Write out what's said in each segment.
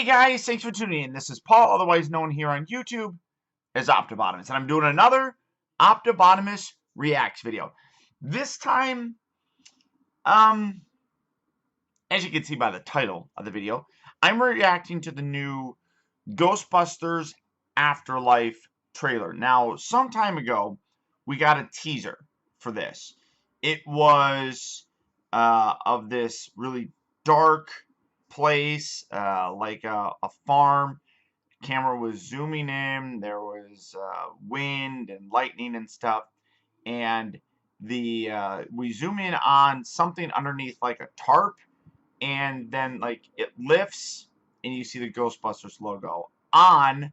Hey guys, thanks for tuning in. This is Paul, otherwise known here on YouTube as OPTIBOTIMUS, and I'm doing another OPTIBOTIMUS Reacts video. This time, as you can see by the title of the video, I'm reacting to the new Ghostbusters Afterlife trailer. Now, some time ago, we got a teaser for this. It was of this really dark place, like a farm. Camera was zooming in. There was wind and lightning and stuff, and we zoom in on something underneath like a tarp, and then like it lifts, and you see the Ghostbusters logo on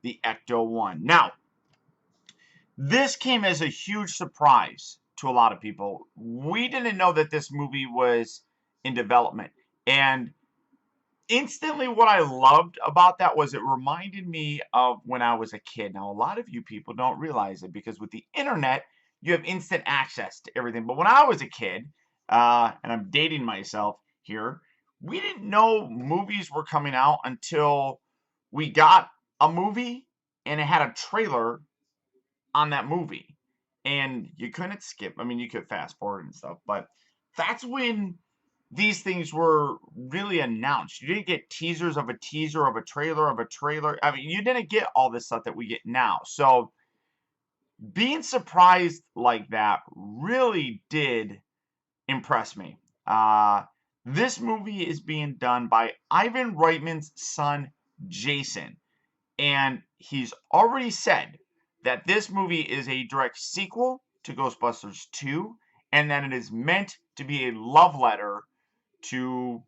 the Ecto-1. Now, this came as a huge surprise to a lot of people. We didn't know that this movie was in development, and instantly what I loved about that was it reminded me of when I was a kid. Now, a lot of you people don't realize it because with the internet, you have instant access to everything. But when I was a kid, and I'm dating myself here, we didn't know movies were coming out until we got a movie and it had a trailer on that movie. And you couldn't skip. I mean, you could fast forward and stuff, but that's when these things were really announced. You didn't get teasers of a teaser of a trailer of a trailer. I mean, you didn't get all this stuff that we get now. So being surprised like that really did impress me. This movie is being done by Ivan Reitman's son, Jason. And he's already said that this movie is a direct sequel to Ghostbusters 2, and that it is meant to be a love letter to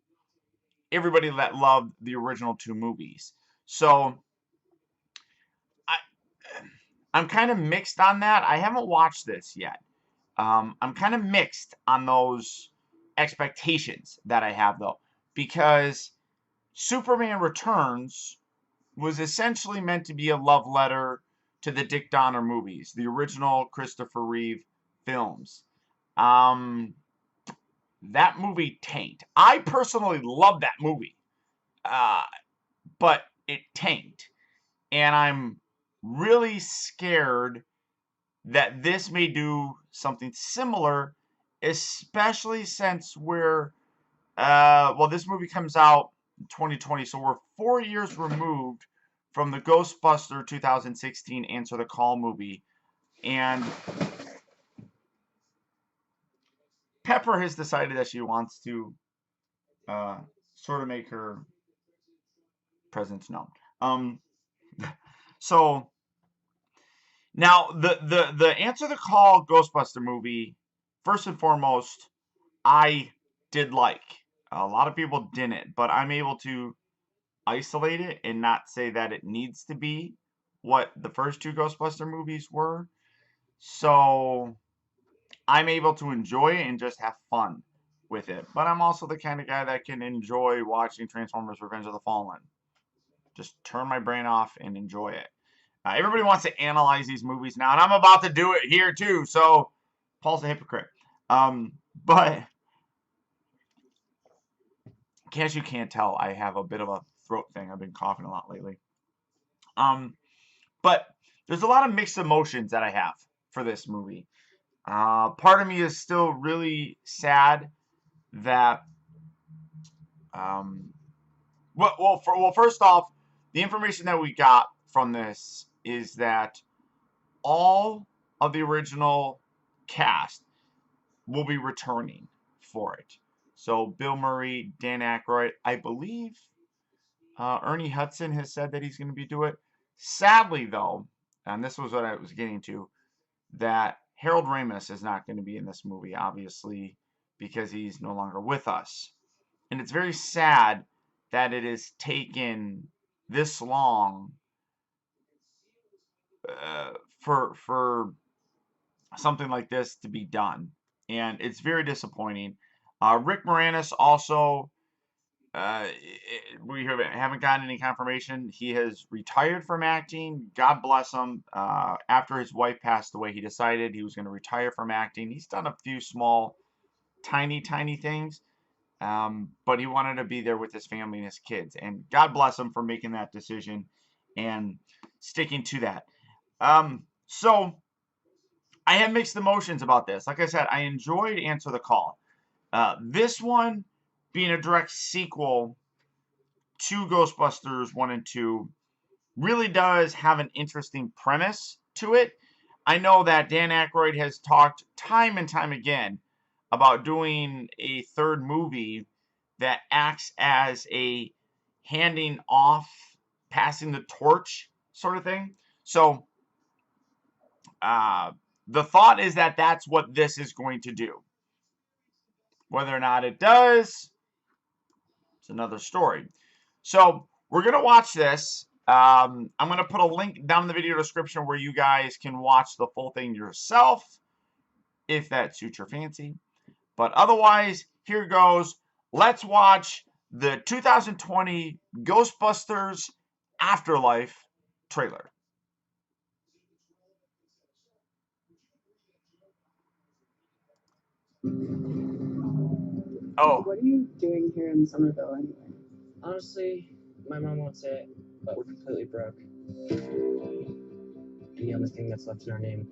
everybody that loved the original two movies. So I'm kind of mixed on that. I haven't watched this yet. I'm kind of mixed on those expectations that I have, though, because Superman Returns was essentially meant to be a love letter to the Dick Donner movies, the original Christopher Reeve films. That movie tanked. I personally love that movie, but it tanked. And I'm really scared that this may do something similar, especially since well, this movie comes out in 2020, so we're 4 years removed from the Ghostbuster 2016 Answer the Call movie. And Pepper has decided that she wants to sort of make her presence known. So now the Answer the Call Ghostbuster movie, first and foremost, I did like. A lot of people didn't, but I'm able to isolate it and not say that it needs to be what the first two Ghostbuster movies were. So I'm able to enjoy it and just have fun with it. But I'm also the kind of guy that can enjoy watching Transformers Revenge of the Fallen. Just turn my brain off and enjoy it. Everybody wants to analyze these movies now, and I'm about to do it here too, so Paul's a hypocrite. But in case you can't tell, I have a bit of a throat thing. I've been coughing a lot lately. But there's a lot of mixed emotions that I have for this movie. Part of me is still really sad that, well, first off, the information that we got from this is that all of the original cast will be returning for it. So Bill Murray, Dan Aykroyd, I believe Ernie Hudson has said that he's going to be doing it. Sadly, though, and this was what I was getting to, that Harold Ramis is not going to be in this movie, obviously, because he's no longer with us. And it's very sad that it has taken this long for something like this to be done. And it's very disappointing. Rick Moranis also, we haven't gotten any confirmation. He has retired from acting. God bless him. After his wife passed away, he decided he was going to retire from acting. He's done a few small, tiny things. But he wanted to be there with his family and his kids. And God bless him for making that decision and sticking to that. So I have mixed emotions about this. Like I said, I enjoyed Answer the Call. This one being a direct sequel to Ghostbusters 1 and 2 really does have an interesting premise to it. I know that Dan Aykroyd has talked time and time again about doing a third movie that acts as a handing off, passing the torch sort of thing. So the thought is that that's what this is going to do. Whether or not it does, it's another story. So we're going to watch this. I'm going to put a link down in the video description where you guys can watch the full thing yourself, if that suits your fancy. But otherwise, here goes. Let's watch the 2020 Ghostbusters Afterlife trailer. Oh. What are you doing here in Somerville anyway? Honestly, my mom won't say it, but we're completely broke. And the only thing that's left in our name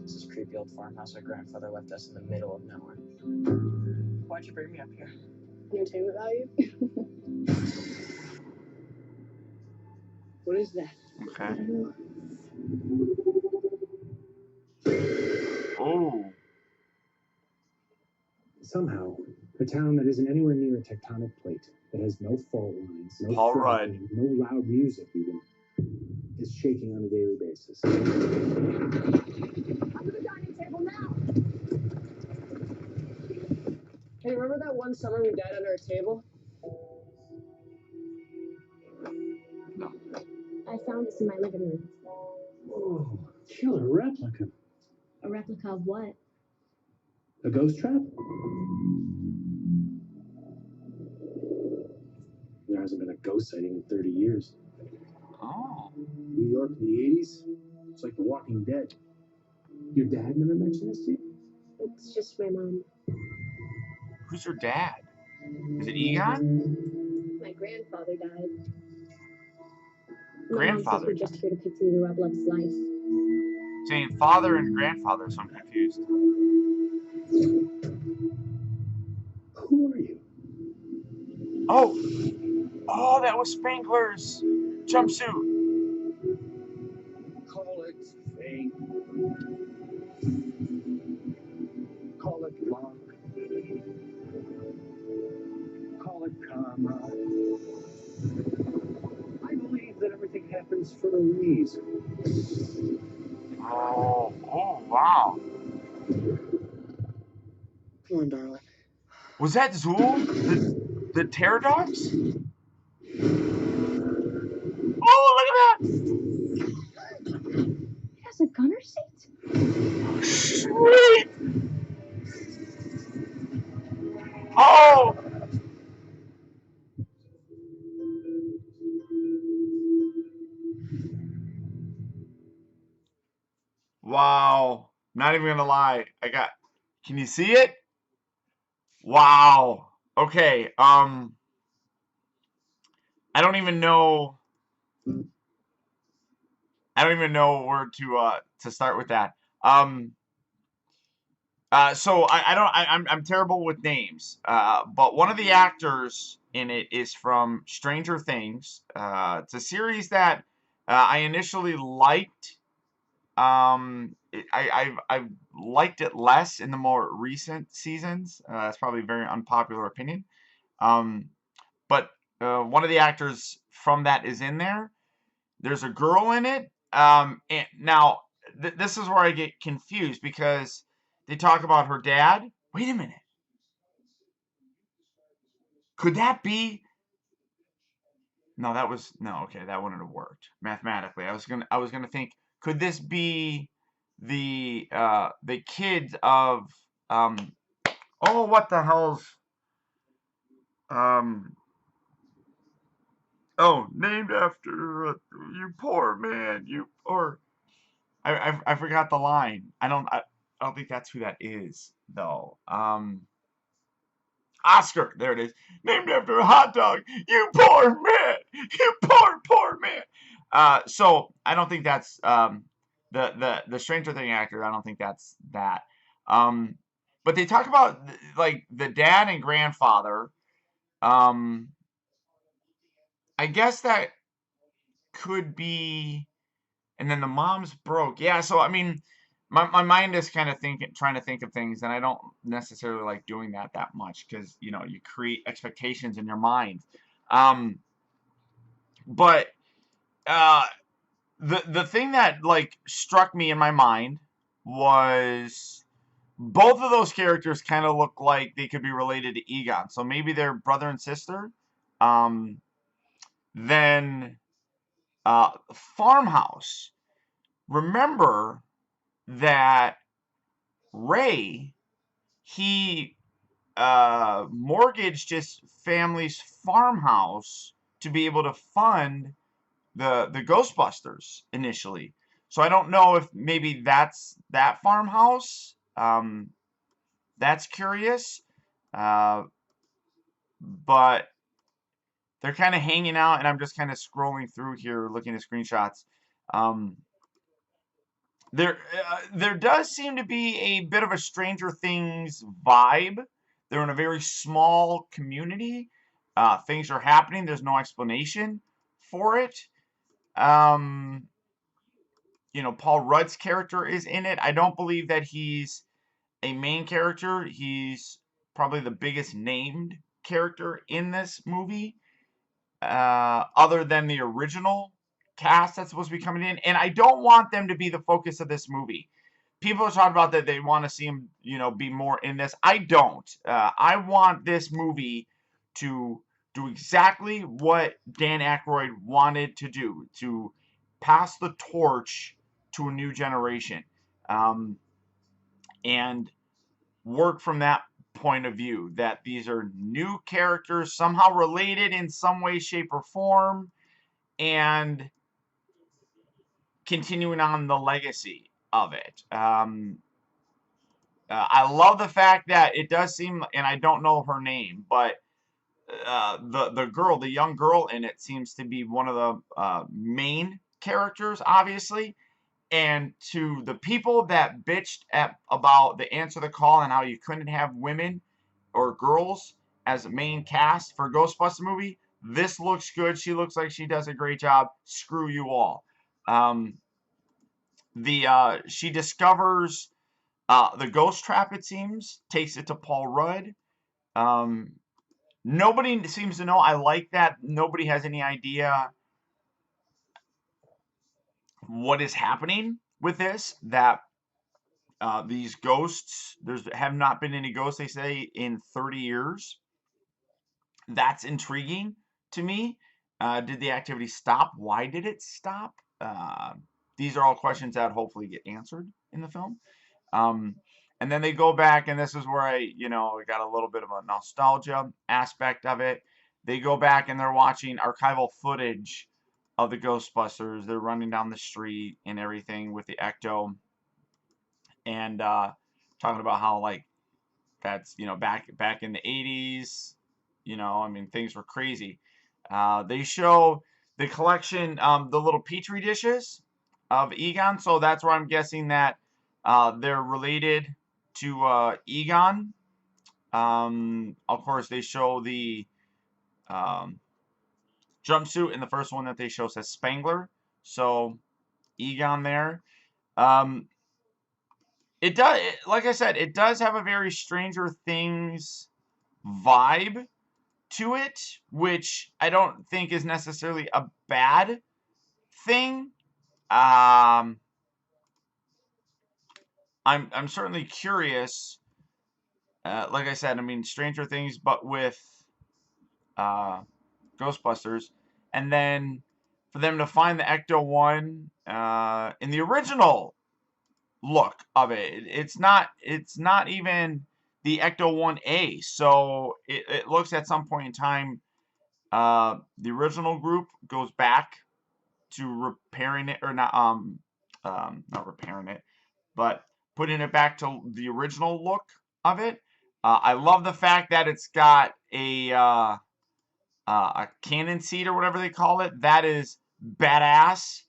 is this creepy old farmhouse our grandfather left us in the middle of nowhere. Why'd you bring me up here? Entertainment value? What is that? Okay. Oh. Somehow, a town that isn't anywhere near a tectonic plate, that has no fault lines, no Paul fracking, no loud music even, is shaking on a daily basis. Under the dining table now! Hey, remember that one summer we died under a table? No. I found this in my living room. Oh, killer replica. A replica of what? A ghost trap? There hasn't been a ghost sighting in 30 years. Oh. New York in the 80s? It's like The Walking Dead. Your dad never mentioned this to you? It's just my mom. Who's your dad? Is it Egon? My grandfather died. Grandfather My mom says we're just here to pick through the rubble of his life. Saying father and grandfather, so I'm confused. Who are you? Oh! Oh, that was Spangler's jumpsuit. Call it fate. Call it luck. Call it karma. I believe that everything happens for a reason. Oh, oh, wow. Come on, darling. Was that Zool? The Terror Dogs? Oh, look at that! It has a gunner seat? Sweet! Oh! Wow. Not even gonna lie. Can you see it? Wow. Okay, I don't even know where to start with that. So I'm terrible with names. But one of the actors in it is from Stranger Things. It's a series that I initially liked. I've liked it less in the more recent seasons. That's probably a very unpopular opinion. But one of the actors from that is in there. There's a girl in it. And now this is where I get confused because they talk about her dad. Wait a minute. Could that be? No, okay. That wouldn't have worked mathematically. I was gonna think, could this be the kids of oh, what the hell's oh, named after you poor man, you or I forgot the line. I don't think that's who that is though. Oscar, there it is. Named after a hot dog. You poor man. You poor man. So I don't think that's the Stranger Thing actor. I don't think that's that. But they talk about like the dad and grandfather. I guess that could be, and then the mom's broke. Yeah. So I mean, my mind is kind of trying to think of things, and I don't necessarily like doing that much because you know you create expectations in your mind. Um, but uh, the thing that like struck me in my mind was both of those characters kind of look like they could be related to Egon, so maybe they're brother and sister. Um, then Farmhouse. Remember that Ray, he mortgaged his family's farmhouse to be able to fund the Ghostbusters initially. So I don't know if maybe that's that farmhouse. That's curious. Uh, but they're kind of hanging out, and I'm just kind of scrolling through here looking at screenshots. Um, there does seem to be a bit of a Stranger Things vibe. They're in a very small community. Things are happening. There's no explanation for it. Um, you know, Paul Rudd's character is in it. I don't believe that he's a main character. He's probably the biggest named character in this movie, other than the original cast that's supposed to be coming in. And I don't want them to be the focus of this movie. People are talking about that they want to see him, you know, be more in this. I don't. I want this movie to do exactly what Dan Aykroyd wanted to do, to pass the torch to a new generation, and work from that point of view, that these are new characters, somehow related in some way, shape, or form, and continuing on the legacy of it. I love the fact that it does seem, and I don't know her name, but the young girl in it seems to be one of the main characters, obviously. And to the people that bitched about the Answer the Call and how you couldn't have women or girls as main cast for a Ghostbuster movie, this looks good. She looks like she does a great job. Screw you all. She discovers the ghost trap, it seems, takes it to Paul Rudd. Nobody seems to know. I like that nobody has any idea what is happening with this. That these ghosts, have not been any ghosts, they say, in 30 years. That's intriguing to me. Did the activity stop? Why did it stop? These are all questions that hopefully get answered in the film. And then they go back, and this is where I got a little bit of a nostalgia aspect of it. They go back and they're watching archival footage of the Ghostbusters. They're running down the street and everything with the Ecto, and talking about how like that's back in the 80s. I mean, things were crazy. They show the collection, the little petri dishes of Egon, so that's where I'm guessing that they're related to Egon. Of course, they show the jumpsuit in the first one that they show says Spangler, so Egon there. It does, like I said, it does have a very Stranger Things vibe to it, which I don't think is necessarily a bad thing. I'm certainly curious. Like I said, I mean Stranger Things, but with Ghostbusters, and then for them to find the Ecto-1 in the original look of it, it's not even the Ecto-1A. So it looks at some point in time, the original group goes back to repairing it, or not repairing it, but putting it back to the original look of it. I love the fact that it's got a cannon seat or whatever they call it. That is badass,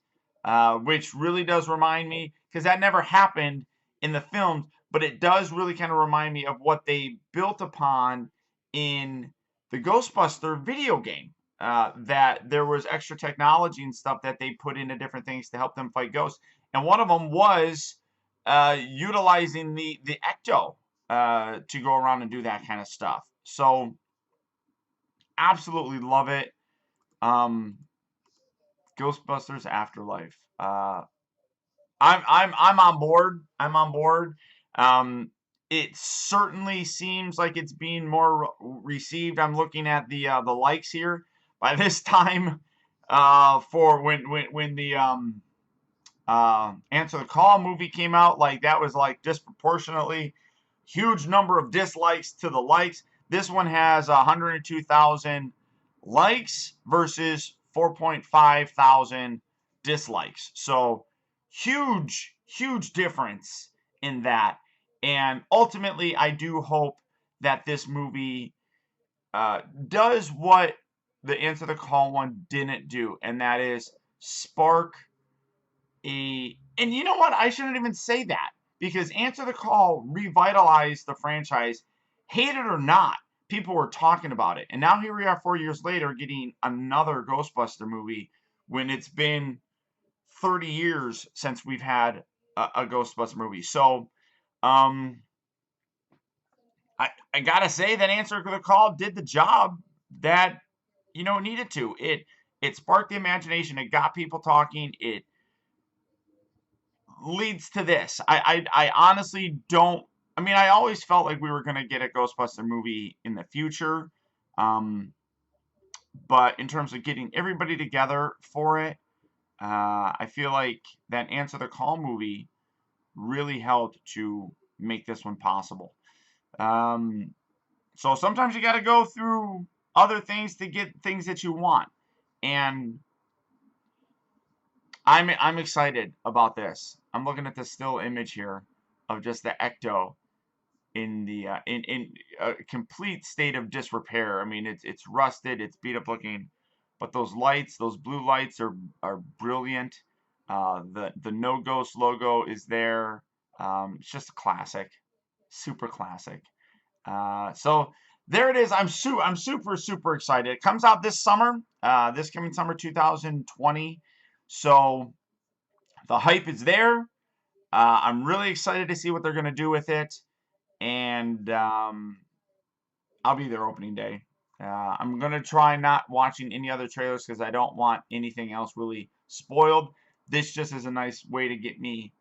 which really does remind me, because that never happened in the films, but it does really kind of remind me of what they built upon in the Ghostbuster video game. That there was extra technology and stuff that they put into different things to help them fight ghosts, and one of them was utilizing the ecto to go around and do that kind of stuff. So absolutely love it. Ghostbusters Afterlife. I'm on board. I'm on board. It certainly seems like it's being more received. I'm looking at the likes here. By this time, for when the Answer the Call movie came out, like that was like disproportionately huge number of dislikes to the likes. This one has 102,000 likes versus 4.5 thousand dislikes. So huge, huge difference in that. And ultimately, I do hope that this movie does what the Answer the Call one didn't do, and that is spark and you know what? I shouldn't even say that, because Answer the Call revitalized the franchise. Hate it or not, people were talking about it. And now here we are 4 years later getting another Ghostbuster movie when it's been 30 years since we've had a Ghostbuster movie. So, I gotta say that Answer the Call did the job that, it needed to. It sparked the imagination. It got people talking. It leads to this. I honestly don't. I mean, I always felt like we were going to get a Ghostbuster movie in the future. But in terms of getting everybody together for it, I feel like that Answer the Call movie really helped to make this one possible. So sometimes you got to go through other things to get things that you want. And I'm excited about this. I'm looking at the still image here of just the Ecto in the in a complete state of disrepair. I mean, it's rusted, it's beat up looking, but those lights, those blue lights are brilliant. The No Ghost logo is there. It's just a classic, super classic. So there it is. I'm super excited. It comes out this summer, this coming summer 2020. So the hype is there. I'm really excited to see what they're going to do with it. And I'll be there opening day. I'm going to try not watching any other trailers because I don't want anything else really spoiled. This just is a nice way to get me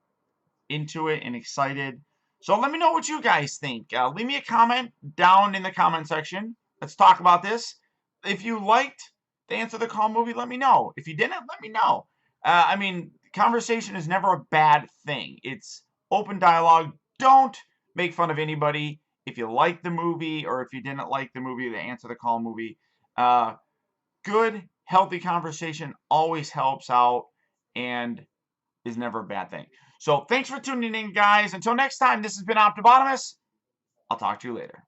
into it and excited. So let me know what you guys think. Leave me a comment down in the comment section. Let's talk about this. If you liked the Answer the Call movie, let me know. If you didn't, let me know. I mean, conversation is never a bad thing. It's open dialogue. Don't make fun of anybody. If you like the movie or if you didn't like the movie, the Answer the Call movie, good, healthy conversation always helps out and is never a bad thing. So thanks for tuning in, guys. Until next time, this has been OPTIBOTIMUS. I'll talk to you later.